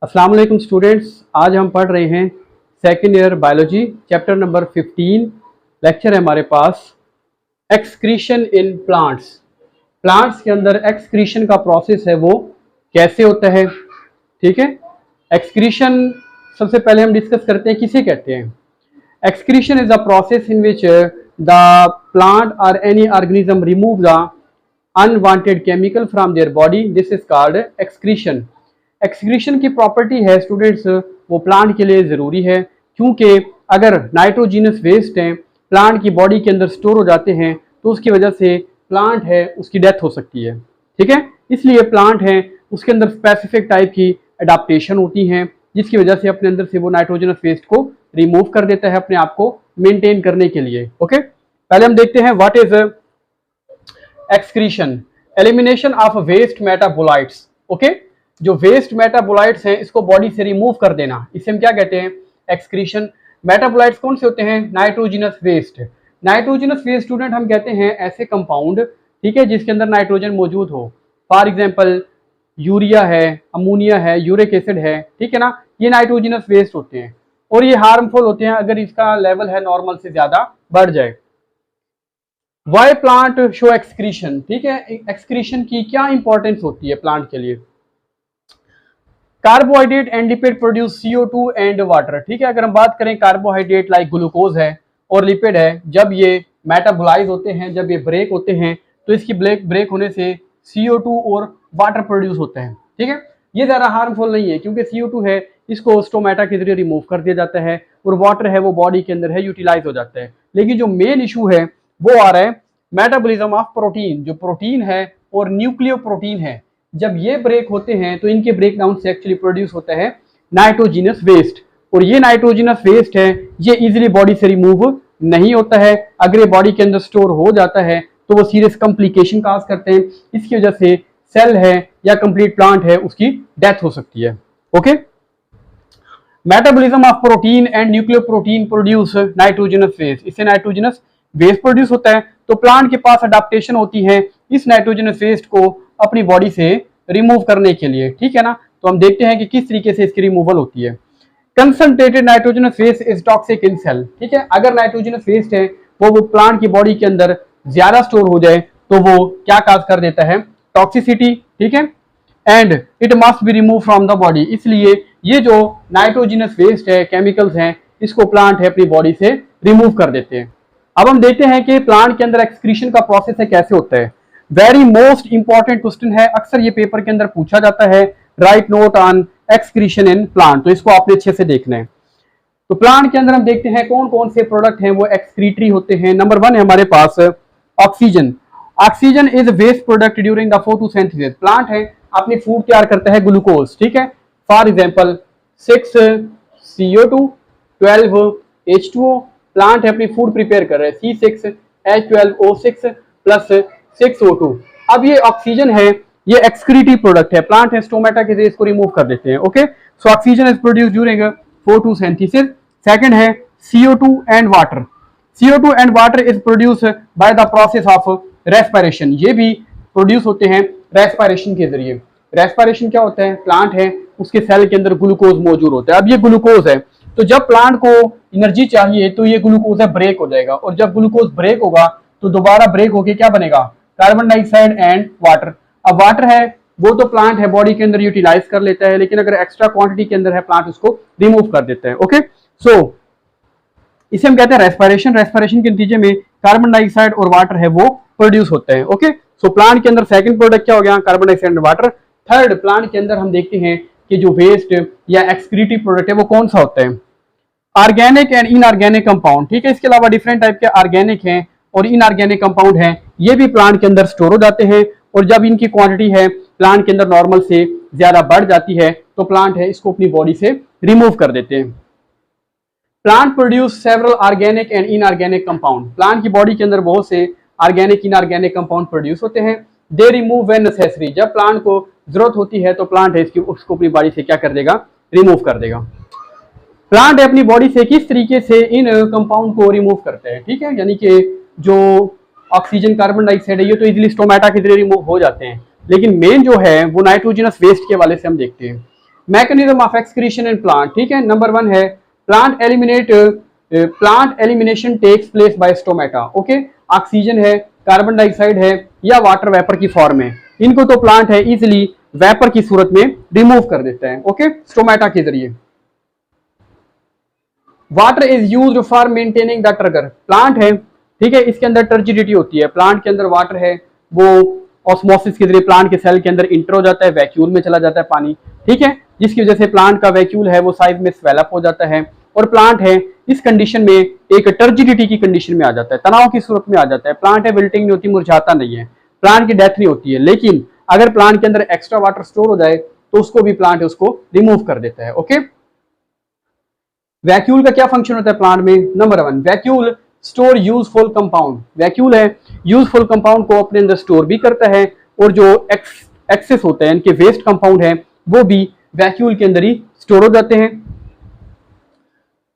अस्सलाम वालेकुम स्टूडेंट्स। आज हम पढ़ रहे हैं second year biology chapter number 15। Lecture है हमारे पास एक्सक्रीशन इन प्लांट्स। प्लांट्स के अंदर एक्सक्रीशन का प्रोसेस है वो कैसे होता है। ठीक है, एक्सक्रीशन सबसे पहले हम डिस्कस करते हैं किसे कहते हैं। Excretion is a process in which the plant और any organism remove the unwanted chemical from their body. This is called excretion. Excretion की प्रॉपर्टी है स्टूडेंट्स, वो प्लांट के लिए ज़रूरी है क्योंकि अगर नाइट्रोजीनस वेस्ट हैं प्लांट की बॉडी के अंदर स्टोर हो जाते हैं तो उसकी वजह से प्लांट है उसकी डेथ हो सकती है। ठीक है, इसलिए प्लांट है उसके अंदर स्पेसिफिक टाइप की अडाप्टेशन होती हैं जिसकी वजह से अपने अंदर से वो नाइट्रोजनस वेस्ट को रिमूव कर देता है अपने आप को मेंटेन करने के लिए। ओके, पहले हम देखते हैं what is excretion. Elimination of waste metabolites. Okay, जो वेस्ट मेटाबोलाइट्स हैं इसको बॉडी से रिमूव कर देना, इसे हम क्या कहते हैं, एक्सक्रीशन। मेटाबोलाइट्स कौन से होते हैं, nitrogenous waste. Nitrogenous waste student हम कहते हैं ऐसे कंपाउंड, ठीक है, जिसके अंदर नाइट्रोजन मौजूद हो। फॉर एग्जांपल यूरिया है, अमोनिया है, यूरिक एसिड है, ठीक है ना, ये नाइट्रोजनस वेस्ट होते हैं और ये हार्मफुल होते हैं अगर इसका लेवल है नॉर्मल से ज्यादा बढ़ जाए। Why plant show excretion. ठीक है, एक्सक्रीशन की क्या इंपॉर्टेंस होती है प्लांट के लिए। Carbohydrate and lipid produce CO2 and water. ठीक है, अगर हम बात करें कार्बोहाइड्रेट लाइक ग्लूकोज है और लिपिड है, जब ये मेटाबोलाइज होते हैं, जब ये ब्रेक होते हैं तो इसकी ब्रेक होने से CO2 और वाटर प्रोड्यूस होते हैं। ठीक है, ये ज़्यादा हार्मफुल नहीं है क्योंकि CO2 है इसको स्टोमेटा के जरिए रिमूव कर दिया जाता है और वाटर है वो बॉडी के अंदर है यूटिलाइज हो जाता है। लेकिन जो मेन इशू है वो आ रहा है मेटाबॉलिज्म ऑफ प्रोटीन। जो प्रोटीन है और न्यूक्लियो प्रोटीन है, जब ये ब्रेक होते हैं तो इनके ब्रेक डाउन से एक्चुअली प्रोड्यूस होता है नाइट्रोजीनस वेस्ट और ये नाइट्रोजीनस वेस्ट है ये इजीली बॉडी से रिमूव नहीं होता है। अगर ये बॉडी के अंदर स्टोर हो जाता है तो वो सीरियस कॉम्प्लिकेशन काज करते हैं, इसकी वजह से सेल है या कंप्लीट प्लांट है उसकी डेथ हो सकती है। Okay, metabolism of protein and nucleoprotein produce nitrogenous waste. इससे नाइट्रोजनस वेस्ट प्रोड्यूस होता है तो प्लांट के पास अडाप्टेशन होती है इस नाइट्रोजनस वेस्ट को अपनी बॉडी से रिमूव करने के लिए। ठीक है ना, तो हम देखते हैं कि किस तरीके से इसकी रिमूवल होती है। Concentrated nitrogenous waste is toxic in cell. ठीक है, अगर नाइट्रोजनस वेस्ट है वो प्लांट की बॉडी के अंदर ज्यादा स्टोर हो जाए तो वो क्या काज कर देता है, टॉक्सिसिटी। ठीक है, and it must be remove from the body. इसलिए ये जो नाइट्रोजनस वेस्ट है, केमिकल्स हैं, इसको प्लांट है अपनी बॉडी से रिमूव कर देते हैं। अब हम देखते हैं कि प्लांट के अंदर एक्सक्रीशन का प्रोसेस है कैसे होता है। वेरी मोस्ट इंपॉर्टेंट क्वेश्चन है, अक्सर ये पेपर के अंदर पूछा जाता है, right note on excretion in plant. तो इसको आपने अच्छे से देखना है। तो प्लांट के अंदर हम देखते हैं कौन कौन से प्रोडक्ट हैं वो एक्सक्रीटरी होते हैं। नंबर 1 है हमारे पास oxygen. Oxygen is waste product during the photosynthesis. Plant है अपनी फूड तैयार करता है ग्लूकोज। ठीक है, for example 6 CO2 12 H2O। Plant है अपनी फूड प्रिपेयर कर रहा है, C6 H12O6 प्लस 6 O2। अब ये ऑक्सीजन है ये एक्सक्रीटरी प्रोडक्ट है, प्लांट है स्टोमेटा के जरिए इसको रिमूव कर देते हैं। Okay, so oxygen is produce during photosynthesis. Second है CO2 and water. CO2 and water is produce by the process of respiration. ये भी प्रोड्यूस होते हैं रेस्पिरेशन के जरिए। रेस्पिरेशन क्या होता है, प्लांट है उसके सेल के अंदर ग्लूकोज मौजूद होता है। अब ये ग्लूकोज है तो जब प्लांट को एनर्जी चाहिए तो ये ग्लूकोज है ब्रेक हो जाएगा और जब ग्लूकोज ब्रेक होगा तो दोबारा ब्रेक होके क्या बनेगा, कार्बन डाइऑक्साइड एंड वाटर। अब वाटर है वो तो प्लांट है बॉडी के अंदर यूटिलाइज कर लेता है, लेकिन अगर एक्स्ट्रा क्वांटिटी के अंदर है प्लांट उसको रिमूव कर देता है। ओके, सो इसे हम कहते हैं रेस्पिरेशन। रेस्पिरेशन के नतीजे में कार्बन डाइऑक्साइड और वाटर है वो प्रोड्यूस होते हैं। ओके, सो प्लांट के अंदर सेकंड प्रोडक्ट क्या हो गया, carbon dioxide and water. Third, plant के अंदर हम देखते हैं कि जो वेस्ट या एक्सक्रीटरी प्रोडक्ट है वो कौन सा होता है, ऑर्गेनिक एंड इनऑर्गेनिक कंपाउंड। ठीक है, इसके अलावा डिफरेंट टाइप के ऑर्गेनिक हैं और इनऑर्गेनिक कंपाउंड हैं, ये भी प्लांट के अंदर स्टोर हो जाते हैं और जब इनकी क्वांटिटी है प्लांट के अंदर नॉर्मल से ज्यादा बढ़ जाती है तो प्लांट है इसको अपनी बॉडी से रिमूव कर देते हैं। Plant produce several organic and inorganic compound. Plant की बॉडी के अंदर बहुत से ऑर्गेनिक इनऑर्गेनिक कंपाउंड प्रोड्यूस होते हैं। They remove when necessary. जब प्लांट को जरूरत होती है तो प्लांट है इसकी उसको अपनी बॉडी से क्या कर देगा, रिमूव कर देगा। प्लांट अपनी बॉडी से किस तरीके से इन कंपाउंड को रिमूव करते हैं। ठीक है, यानी कि जो ऑक्सीजन कार्बन डाइऑक्साइड है ये तो इजीली स्टोमेटा के जरिए रिमूव हो जाते हैं, लेकिन मेन जो है वो नाइट्रोजनस वेस्ट के हवाले से हम देखते हैं। Mechanism of excretion in plant, ठीक है। नंबर 1 है plant elimination takes place by stomata, okay. Oxygen है, कार्बन डाइऑक्साइड है या वाटर वेपर की फॉर्म है, इनको तो प्लांट है इजिली वेपर की सूरत में रिमूव कर देता है, ओके, स्टोमेटा के जरिए। Water is used for maintaining the turgor, plant है, ठीक है, इसके अंदर टर्जिडिटी होती है, प्लांट के अंदर वाटर है वो ऑस्मोसिस के जरिए प्लांट के सेल के अंदर इंटर हो जाता है, वैक्यूल में चला जाता है पानी, ठीक है, जिसकी वजह से प्लांट का वैक्यूल है वो साइज में स्वेलअप हो जाता है और प्लांट है इस कंडीशन में एक टर्जिडिटी की कंडीशन में आ जाता है, तनाव की सूरत में आ जाता है। प्लांट है विल्टिंग नहीं होती, मुरझाता नहीं है, प्लांट की डेथ नहीं होती है, लेकिन अगर प्लांट के अंदर एक्स्ट्रा वाटर स्टोर हो जाए तो उसको भी प्लांट उसको रिमूव कर देता है, ओके। वैक्यूल का क्या फंक्शन होता है प्लांट में? Number 1, vacuole store useful compound, vacuole है यूजफुल कंपाउंड को अपने अंदर स्टोर भी करता है और जो एक्सेस होता है इनके वेस्ट कंपाउंड है वो भी वैक्यूल के अंदर ही स्टोर हो जाते हैं।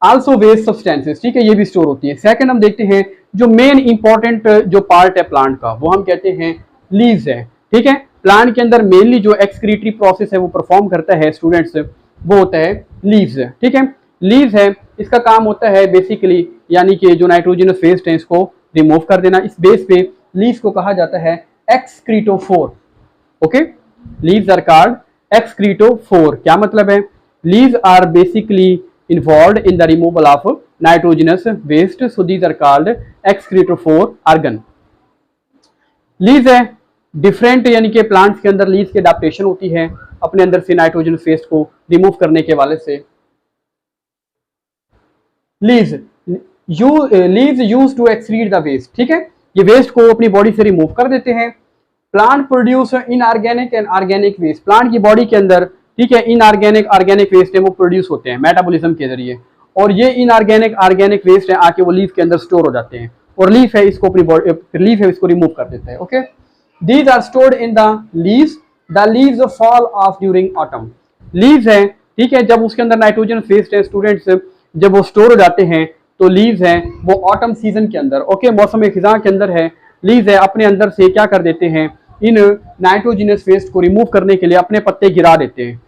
आल्सो वेस्ट सब्सटेंसेस, ठीक है, ये भी स्टोर होती है। सेकंड हम देखते हैं जो मेन इंपॉर्टेंट जो पार्ट है प्लांट का वो हम कहते हैं लीव्स है, ठीक है। प्लांट के अंदर मेनली जो एक्सक्रीटरी प्रोसेस है वो परफॉर्म करता है स्टूडेंट्स, वो होता है लीव्स, ठीक है। लीव्स है, इसका काम होता है बेसिकली यानी कि जो नाइट्रोजनस वेस्ट है इसको रिमूव कर देना। इस बेस पे लीव्स को कहा जाता है excretophore, okay. Leaves are called excretophore, क्या मतलब है? Leaves are basically involved in the removal of nitrogenous waste, so these are called excretophore organ. Leaves है डिफरेंट यानी कि प्लांट्स के अंदर लीव्स की अडेप्टेशन होती है अपने अंदर से नाइट्रोजनस वेस्ट को रिमूव करने के वाले से। Leaves use to excrete the waste, ठीक है, ये वेस्ट को अपनी बॉडी से रिमूव कर देते हैं। Plant produce inorganic and organic waste, plant की बॉडी के अंदर, ठीक है, इनऑर्गेनिक ऑर्गेनिक वेस्ट है वो प्रोड्यूस होते हैं मेटाबॉलिज्म के जरिए और ये इनऑर्गेनिक ऑर्गेनिक वेस्ट है आके वो लीफ के अंदर स्टोर हो जाते हैं और लीफ है इसको अपनी बॉडी लीफ है इसको रिमूव कर देता है, okay. These are stored in the leaves fall off during autumn, leaves है, ठीक है, जब उसके अंदर नाइट्रोजन वेस्ट है स्टूडेंट्स जब वो स्टोर हो जाते हैं तो लीव्स हैं वो ऑटम सीजन के अंदर, ओके, मौसम खिजां के अंदर है, लीव्स है अपने अंदर से क्या कर देते हैं इन नाइट्रोजनस वेस्ट को रिमूव करने के लिए अपने पत्ते गिरा देते हैं,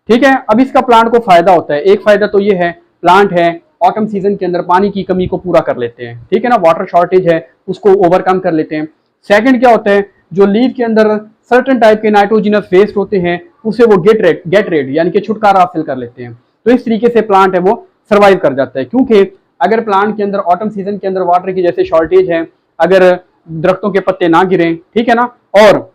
ठीक है। अब इसका प्लांट को फायदा होता है, एक फायदा तो ये है प्लांट है ऑटम सीजन के अंदर पानी की कमी को पूरा कर लेते हैं, ठीक है ना, वाटर शॉर्टेज है उसको ओवरकम कर लेते हैं। सेकंड क्या होता है, जो लीव के अंदर सर्टेन टाइप के नाइट्रोजनस वेस्ट होते हैं उसे वो गेट रेड यानी कि छुटकारा हासिल कर लेते हैं, तो इस तरीके से प्लांट है वो सर्वाइव कर जाता है। क्योंकि अगर प्लांट के अंदर ऑटम सीजन के अंदर वाटर की जैसे शॉर्टेज है, अगर दरख्तों के पत्ते ना गिरे, ठीक है ना, और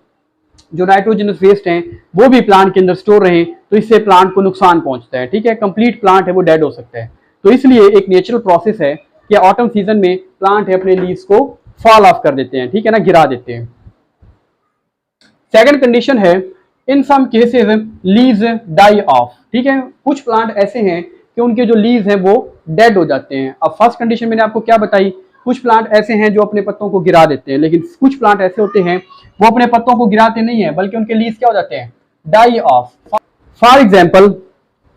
जो नाइट्रोजनस वेस्ट हैं वो भी प्लांट के अंदर स्टोर रहे तो इससे प्लांट को नुकसान पहुंचता है, ठीक है, कंप्लीट प्लांट है वो डेड हो सकता है। तो इसलिए एक नेचुरल प्रोसेस है कि ऑटम सीजन में प्लांट है अपने लीव्स को फॉल ऑफ कर देते हैं, ठीक है ना, गिरा देते हैं। सेकंड कंडीशन है in some cases leaves die off, ठीक है, कुछ प्लांट ऐसे हैं कि उनके जो लीव्स हैं वो डेड हो जाते हैं। अब फर्स्ट कंडीशन मैंने आपको क्या बताई, कुछ प्लांट ऐसे हैं जो अपने पत्तों को गिरा देते हैं, लेकिन कुछ प्लांट ऐसे होते हैं वो अपने पत्तों को गिराते नहीं है बल्कि उनके लीव्स क्या हो जाते हैं, die off. For example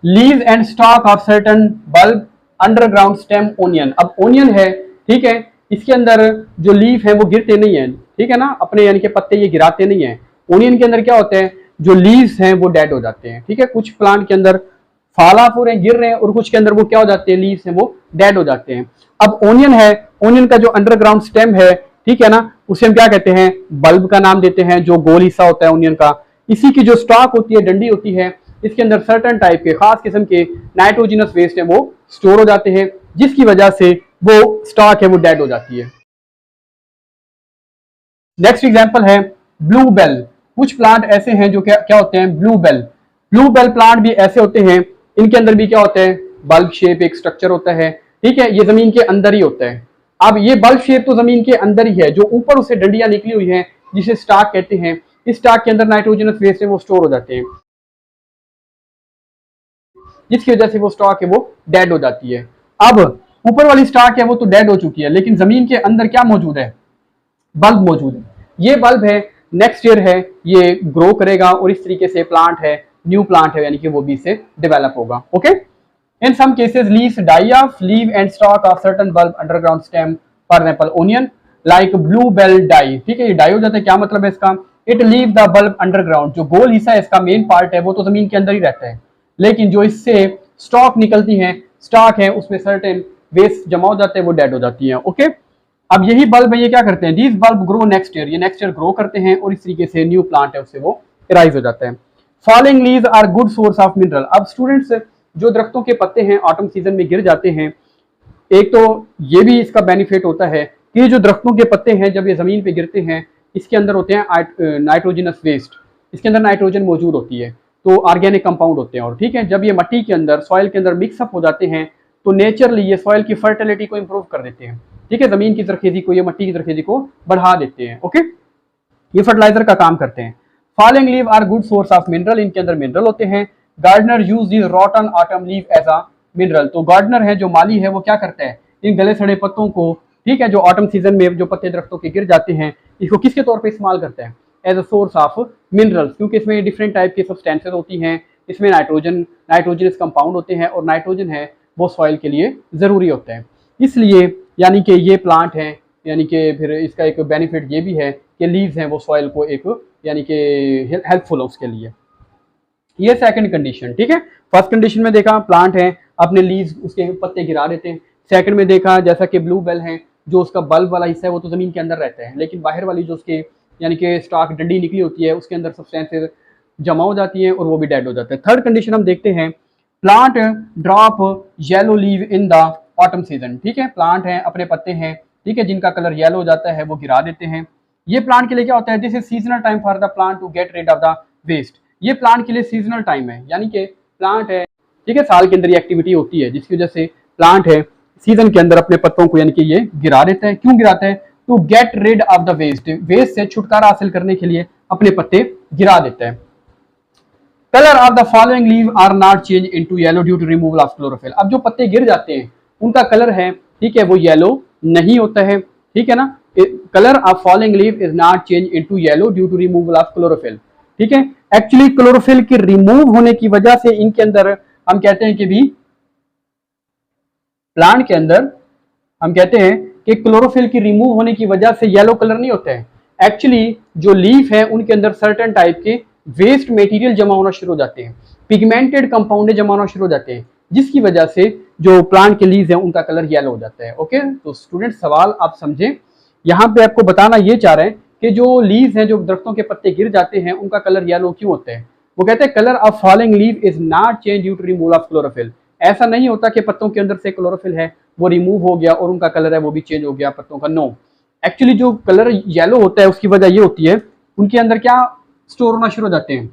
leaves and stock of certain bulb underground stem onion. अब ओनियन है, ठीक है, इसके अंदर जो लीफ है वो गिरते नहीं है, ठीक है ना, अपने यानी कि पत्ते ये गिराते नहीं है। ओनियन के अंदर क्या होते हैं, जो लीव्स हैं वो डेड हो जाते हैं, ठीक है। कुछ प्लांट के अंदर फॉल ऑफ हो रहे हैं, गिर रहे हैं, और कुछ के अंदर वो क्या हो जाते हैं, लीव्स हैं वो डेड हो जाते हैं। अब ओनियन है, ओनियन का जो अंडरग्राउंड स्टेम है, ठीक है ना, उसे हम क्या कहते हैं, बल्ब का नाम देते हैं, जो गोल हिस्सा होता है ओनियन का। इसी की जो स्टॉक होती है, डंडी होती है, इसके अंदर सर्टेन टाइप के खास किस्म के नाइट्रोजनस वेस्ट है वो स्टोर हो जाते हैं, जिसकी वजह से वो स्टॉक है वो डेड हो जाती है। नेक्स्ट एग्जांपल है ब्लू बेल। कुछ प्लांट ऐसे हैं जो क्या होते हैं, bluebell. Bluebell plant भी ऐसे होते हैं, इनके अंदर भी क्या होता है, बल्ब शेप एक स्ट्रक्चर होता है, ठीक है, ये जमीन के अंदर ही होता है। अब ये बल्ब शेप तो जमीन के अंदर ही है, जो ऊपर उसे डंडियां निकली हुई हैं जिसे स्टॉक कहते हैं, इस स्टॉक के अंदर नाइट्रोजनस वेस्ट है वो स्टोर हो जाते हैं, जिसकी वजह से वो स्टॉक है वो डेड हो जाती है। अब ऊपर वाली स्टॉक है वो तो डेड हो चुकी है, लेकिन जमीन के अंदर क्या मौजूद है, बल्ब मौजूद है। ये बल्ब है नेक्स्ट ईयर है ये ग्रो करेगा और इस तरीके से प्लांट है, न्यू प्लांट है, यानी कि वो भी से डेवलप होगा, okay. In some cases leaves die off leave and stock of certain bulb underground stem, for example onion like bluebell die, ठीक है, ये डाई हो जाता है। क्या मतलब है इसका, it leave the bulb underground, जो गोल हिस्सा है इसका मेन पार्ट है वो तो जमीन के अंदर ही रहता है, लेकिन जो इससे स्टॉक निकलती है, स्टॉक है, उसमें सर्टेन वेस्ट जमा हो जाते हैं, वो डेड हो जाती है। ओके, अब यही बल्ब है, ये क्या करते हैं, these bulb grow next year, ये नेक्स्ट ईयर ग्रो करते हैं और इस तरीके से न्यू प्लांट है उससे वो राइज हो जाता है। Falling leaves are good source of mineral. अब स्टूडेंट्स, जो दरख्तों के पत्ते हैं ऑटम सीजन में गिर जाते हैं, एक तो ये भी इसका बेनिफिट होता है कि जो दरख्तों के पत्ते हैं जब ये जमीन पे गिरते हैं, इसके अंदर होते हैं नाइट्रोजनस वेस्ट, इसके अंदर नाइट्रोजन मौजूद होती है, तो ऑर्गेनिक कंपाउंड होते हैं। और ठीक है, जब ये मिट्टी के अंदर, सॉइल के अंदर मिक्सअप हो जाते हैं तो नेचुरली ये सॉइल की फर्टिलिटी को इंप्रूव कर देते हैं। ठीक है, जमीन की जरखेजी को, ये मिट्टी की जरखेजी को बढ़ा देते हैं। ओके, ये फर्टिलाइजर का काम करते हैं। Falling leave are good source of mineral, इनके अंदर मिनरल होते हैं। Gardener use this rotten autumn leave as a mineral, तो गार्डनर है, जो माली है, वो क्या करता है, इन गले सड़े पत्तों को, ठीक है, जो ऑटम सीजन में जो पत्ते दरख्तों के गिर जाते हैं, इसको किसके तौर पे इस्तेमाल करता है, as a source of minerals, क्योंकि इसमें डिफरेंट टाइप के सब्सटेंसेस होती हैं, इसमें नाइट्रोजनस कंपाउंड होते हैं और नाइट्रोजन है वो सॉइल के लिए ज़रूरी होता है। इसलिए यानी कि ये प्लांट है, यानी कि फिर इसका एक बेनिफिट ये भी है कि लीव्स हैं वो सॉइल को एक यानी कि हेल्पफुल है उसके लिए। ये सेकंड कंडीशन। ठीक है, फर्स्ट कंडीशन में देखा प्लांट है अपने लीव्स, उसके पत्ते गिरा देते हैं। सेकंड में देखा जैसा कि ब्लू बेल है, जो उसका बल्ब वाला हिस्सा है वो तो ज़मीन के अंदर रहता है, लेकिन बाहर वाली जो उसके यानी कि स्टॉक डंडी निकली होती है, उसके अंदर सब्सटेंसेस जमा हो जाती हैं और वो भी डेड हो जाता है। थर्ड कंडीशन हम देखते हैं, plant drop yellow leave in the autumn season. ठीक है, प्लांट है, अपने पत्ते हैं, ठीक है, जिनका कलर येलो हो जाता है, वो गिरा देते हैं। ये प्लांट के लिए क्या होता है, this is seasonal time for the plant to get rid of the waste. ये प्लांट के लिए सीजनल टाइम है, यानी कि प्लांट है, ठीक है, साल के अंदर ये एक्टिविटी होती है जिसकी वजह से प्लांट है सीजन के अंदर अपने पत्तों को यानी कि ये गिरा देता है। क्यों गिराता है, to get rid of the waste, waste से छुटकारा हासिल करने के लिए अपने पत्ते गिरा देता है। Colour of the following leave are not change into yellow due to removal of chlorophyll. अब जो पत्ते गिर जाते हैं उनका कलर है, ठीक है, वो येलो नहीं होता है। ठीक है ना, colour of following leave is not change into yellow due to removal of chlorophyll. ठीक है, एक्चुअली क्लोरोफिल के रिमूव होने की वजह से इनके अंदर हम कहते हैं कि भी प्लांट के अंदर हम कहते हैं कि क्लोरोफिल की रिमूव होने की वजह से येलो कलर नहीं होता है। एक्चुअली जो लीफ है उनके अंदर सर्टेन टाइप के वेस्ट मटेरियल जमा होना शुरू हो जाते हैं, पिगमेंटेड कंपाउंड जमा होना शुरू हो जाते हैं, जिसकी वजह से जो प्लांट के लीव्स हैं उनका कलर येलो हो जाता है। ओके, तो स्टूडेंट सवाल आप समझें, यहाँ पे आपको बताना ये चाह रहे हैं कि जो लीव्स हैं, जो दरख्तों के पत्ते गिर जाते हैं, उनका कलर येलो क्यों होता है। वो कहते हैं colour of falling leave is not change due to removal of chlorophyll. ऐसा नहीं होता कि पत्तों के अंदर से क्लोरोफिल है वो रिमूव हो गया और उनका कलर है वो भी चेंज हो गया पत्तों का। नो, एक्चुअली जो कलर येलो होता है उसकी वजह ये होती है उनके अंदर क्या स्टोर होना शुरू हो जाते हैं,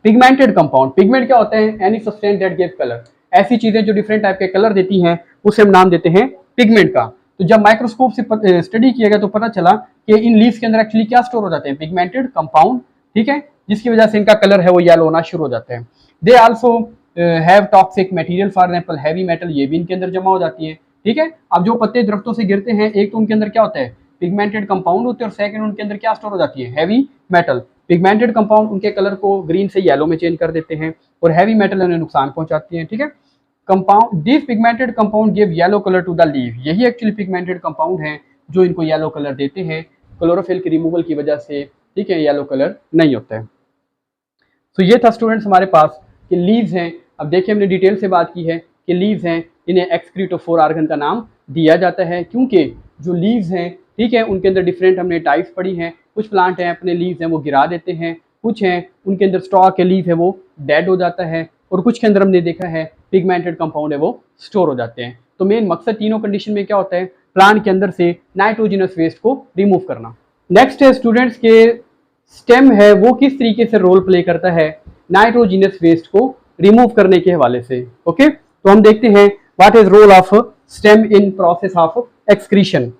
पिगमेंटेड कंपाउंड। पिगमेंट क्या होते हैं, any substance that give colour, ऐसी चीजें जो डिफरेंट टाइप के कलर देती हैं उसे हम नाम देते हैं पिगमेंट का। तो जब माइक्रोस्कोप से स्टडी किया गया तो पता चला कि इन लीव्स के अंदर एक्चुअली क्या स्टोर हो जाते हैं, पिगमेंटेड कंपाउंड। ठीक है, जिसकी वजह से इनका कलर है वो येलो होना शुरू हो जाता है। They also have toxic material, for example heavy metal, ये भी इनके अंदर जमा हो जाती है। ठीक है, अब जो पत्ते दरख्तों से गिरते हैं, एक तो उनके अंदर क्या होता है, पिगमेंटेड कंपाउंड होते हैं, और सेकंड उनके अंदर क्या स्टोर हो जाती है, हैवी मेटल। पिगमेंटेड कंपाउंड उनके कलर को ग्रीन से येलो में चेंज कर देते हैं और हैवी मेटल उन्हें नुकसान पहुंचाती हैं। ठीक है, compound, this pigmented compound give yellow colour to the leave, यही एक्चुअली पिगमेंटेड कंपाउंड हैं जो इनको येलो कलर देते हैं। क्लोरोफिल की रिमूवल की वजह से, ठीक है, येलो कलर नहीं होता है। तो ये था स्टूडेंट्स हमारे पास कि लीव्स हैं। अब देखिए हमने डिटेल से बात की है कि लीव्स हैं, इन्हें एक्सक्रीटोफोर ऑर्गन का नाम दिया जाता है क्योंकि जो लीव्स हैं, ठीक है, उनके अंदर डिफरेंट हमने टाइप्स पढ़ी हैं। कुछ प्लांट हैं अपने लीव्स हैं वो गिरा देते हैं, कुछ हैं उनके अंदर स्टॉक के लीव है वो डेड हो जाता है, और कुछ के अंदर हमने देखा है पिगमेंटेड कंपाउंड है वो स्टोर हो जाते हैं। तो मेन मकसद तीनों कंडीशन में क्या होता है, प्लांट के अंदर से नाइट्रोजनस वेस्ट को रिमूव करना। नेक्स्ट है स्टूडेंट्स के स्टेम है वो किस तरीके से रोल प्ले करता है नाइट्रोजनस वेस्ट को रिमूव करने के हवाले से। ओके, तो हम देखते हैं what is role of stem in process of excretion.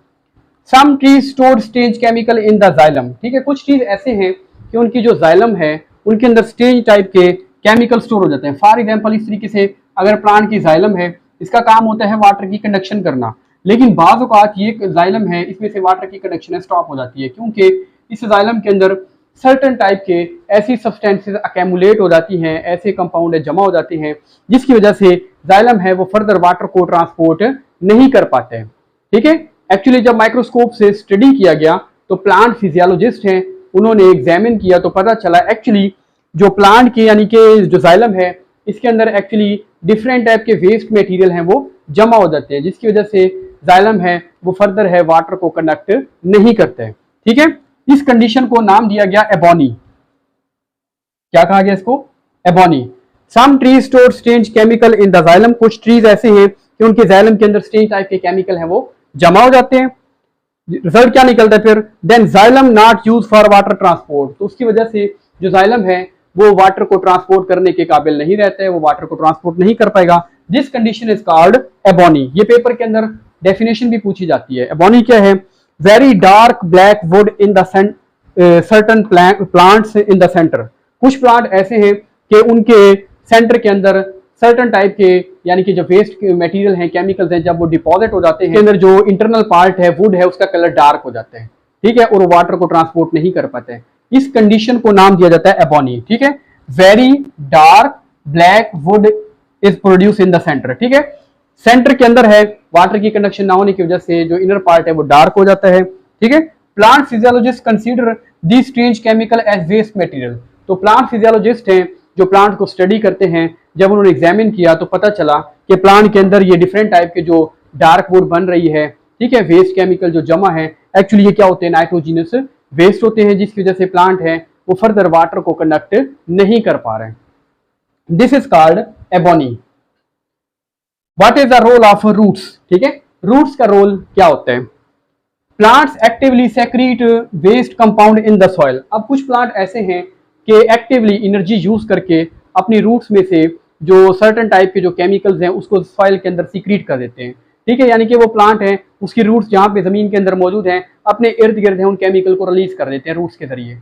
Some trees store stage chemical in the xylem. ठीक है, कुछ ट्रीज ऐसे हैं कि उनकी जो जाइलम है उनके अंदर स्टेज टाइप के केमिकल स्टोर हो जाते हैं। फॉर एग्जांपल इस तरीके से अगर प्लांट की जाइलम है, इसका काम होता है वाटर की कंडक्शन करना, लेकिन बाज़ औक़ात ये जाइलम है इसमें से वाटर की कंडक्शन स्टॉप हो जाती है क्योंकि इस जाइलम के अंदर सर्टेन टाइप के ऐसी सब्सटेंसेस अकेमुलेट हो जाती हैं, ऐसे कंपाउंड जमा हो जाते हैं जिसकी वजह से जाइलम है वो फर्दर वाटर को ट्रांसपोर्ट नहीं कर पाते हैं। ठीक है, एक्चुअली जब माइक्रोस्कोप से स्टडी किया गया तो प्लांट फिजियोलॉजिस्ट हैं, उन्होंने एग्जामिन किया तो पता चला एक्चुअली जो प्लांट के यानी कि जो जाइलम है इसके अंदर एक्चुअली डिफरेंट टाइप के वेस्ट मटेरियल हैं वो जमा हो जाते हैं, जिसकी वजह से जाइलम है वो फर्दर है वाटर को कंडक्ट नहीं करते हैं। ठीक है, इस कंडीशन को नाम दिया गया एबोनी। क्या कहा गया इसको? Ebony. Some trees store strange chemical in the xylem, कुछ ट्रीज ऐसे हैं कि उनके जाइलम के अंदर स्ट्रेंज टाइप के केमिकल हैं वो जमा हो जाते हैं। रिजल्ट क्या निकलता है फिर? Then xylem not use for water transport, तो उसकी वजह से जो जाइलम है वो वाटर को ट्रांसपोर्ट करने के काबिल नहीं रहता है, वो वाटर को ट्रांसपोर्ट नहीं कर पाएगा। This condition is called ebony. ये पेपर के अंदर डेफिनेशन भी पूछी जाती है। एबोनी क्या है? Very dark black would in the certain plants in the centre, कुछ प्लांट ऐसे हैं कि उनके सेंटर के अंदर सर्टन टाइप के यानी कि जो वेस्ट मटेरियल हैं, केमिकल्स हैं, जब वो डिपॉजिट हो जाते हैं अंदर जो इंटरनल पार्ट है वुड है उसका कलर डार्क हो जाता है। ठीक है, और वाटर को ट्रांसपोर्ट नहीं कर पाते हैं। इस कंडीशन को नाम दिया जाता है एबोनी। ठीक है, very dark black would is produce in the centre. ठीक है, सेंटर के अंदर है, वाटर की कंडक्शन ना होने की वजह से जो इनर पार्ट है वो डार्क हो जाता है। ठीक है, plant physiologist consider this strange chemical as waste material, तो प्लांट फिजियोलॉजिस्ट हैं जो प्लांट को स्टडी करते हैं, जब उन्होंने एग्जामिन किया तो पता चला कि प्लांट के अंदर ये डिफरेंट टाइप के जो डार्क वुड बन रही है, ठीक है, वेस्ट केमिकल जो जमा है, एक्चुअली ये क्या होते हैं? नाइट्रोजिनस वेस्ट होते हैं, जिसकी वजह से प्लांट है वो फर्दर वाटर को कंडक्ट नहीं कर पा रहे हैं। This is called ebony. What is the role of roots? ठीक है, रूट्स का रोल क्या होता है? Plants actively secrete waste compound in the soil. अब कुछ प्लांट ऐसे हैं कि एक्टिवली एनर्जी यूज करके अपनी रूट्स में से जो सर्टन टाइप के जो केमिकल्स हैं उसको सॉइल के अंदर सीक्रेट कर देते हैं। ठीक है, यानी कि वो प्लांट है उसकी रूट्स जहाँ पे जमीन के अंदर मौजूद हैं अपने इर्द गिर्द है उन केमिकल को रिलीज कर देते हैं रूट्स के जरिए।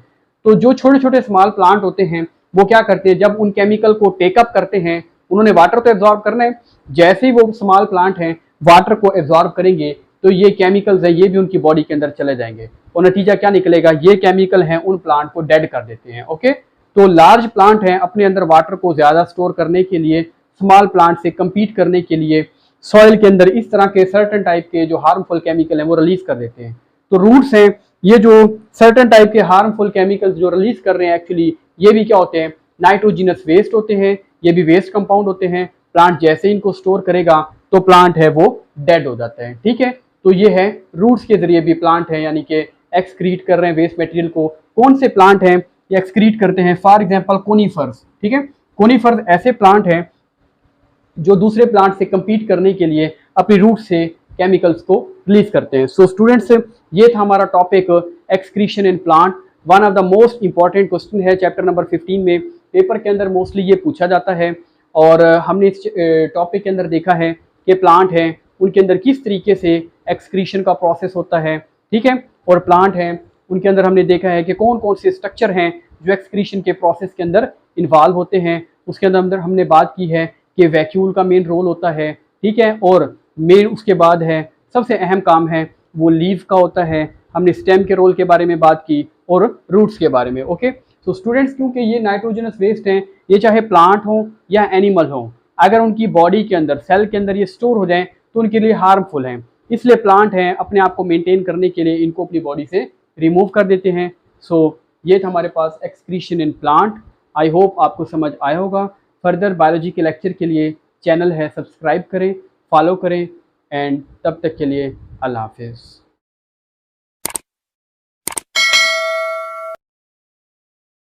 तो जो छोटे छोटे स्मॉल प्लांट होते हैं वो क्या करते हैं, जब उन केमिकल को टेकअप करते हैं, उन्होंने वाटर तो एब्जॉर्ब करना है, जैसे ही वो स्मॉल प्लांट हैं वाटर को एब्जॉर्ब करेंगे तो ये केमिकल्स है ये भी उनकी बॉडी के अंदर चले जाएंगे और नतीजा क्या निकलेगा? ये केमिकल हैं उन प्लांट को डेड कर देते हैं। ओके, तो लार्ज प्लांट हैं अपने अंदर वाटर को ज्यादा स्टोर करने के लिए, स्मॉल प्लांट से कंपीट करने के लिए सॉइल के अंदर इस तरह के सर्टन टाइप के जो हार्मफुल केमिकल हैं वो रिलीज कर देते हैं। तो रूट्स हैं ये जो सर्टन टाइप के हार्मफुल केमिकल्स जो रिलीज कर रहे हैं, एक्चुअली ये भी क्या होते हैं? नाइट्रोजिनस वेस्ट होते हैं, ये भी वेस्ट कंपाउंड होते हैं। प्लांट जैसे इनको स्टोर करेगा तो प्लांट है वो डेड हो जाता है। ठीक है, तो ये है रूट्स के जरिए भी प्लांट है यानी कि एक्सक्रीट कर रहे हैं वेस्ट मटेरियल को। कौन से प्लांट हैं ये एक्सक्रीट करते हैं? For example conifers. ठीक है, कोनीफर्स ऐसे प्लांट हैं जो दूसरे प्लांट से compete करने के लिए अपनी रूट से केमिकल्स को रिलीज करते हैं। सो स्टूडेंट्स, ये था हमारा topic excretion in plant. One of the most important question है चैप्टर नंबर 15 में, पेपर के अंदर मोस्टली ये पूछा जाता है। और हमने इस टॉपिक के अंदर देखा है कि प्लांट हैं उनके अंदर किस तरीके से एक्सक्रीशन का प्रोसेस होता है। ठीक है, और प्लांट हैं उनके अंदर हमने देखा है कि कौन कौन से स्ट्रक्चर हैं जो एक्सक्रीशन के प्रोसेस के अंदर इन्वॉल्व होते हैं। उसके अंदर हमने बात की है कि वैक्यूल का मेन रोल होता है। ठीक है, और मेन उसके बाद है सबसे अहम काम है वो लीव का होता है। हमने स्टेम के रोल के बारे में बात की और रूट्स के बारे में। ओके, तो स्टूडेंट्स, क्योंकि ये नाइट्रोजनस वेस्ट हैं, ये चाहे प्लांट हो या एनिमल हो, अगर उनकी बॉडी के अंदर सेल के अंदर ये स्टोर हो जाए तो उनके लिए हार्मफुल हैं। इसलिए प्लांट हैं अपने आप को मेंटेन करने के लिए इनको अपनी बॉडी से रिमूव कर देते हैं। सो ये था हमारे पास excretion in plant. I hope आपको समझ आया होगा। फर्दर बायोलॉजी के लेक्चर के लिए चैनल है सब्सक्राइब करें, फॉलो करें, एंड तब तक के लिए अल्लाह हाफिज़।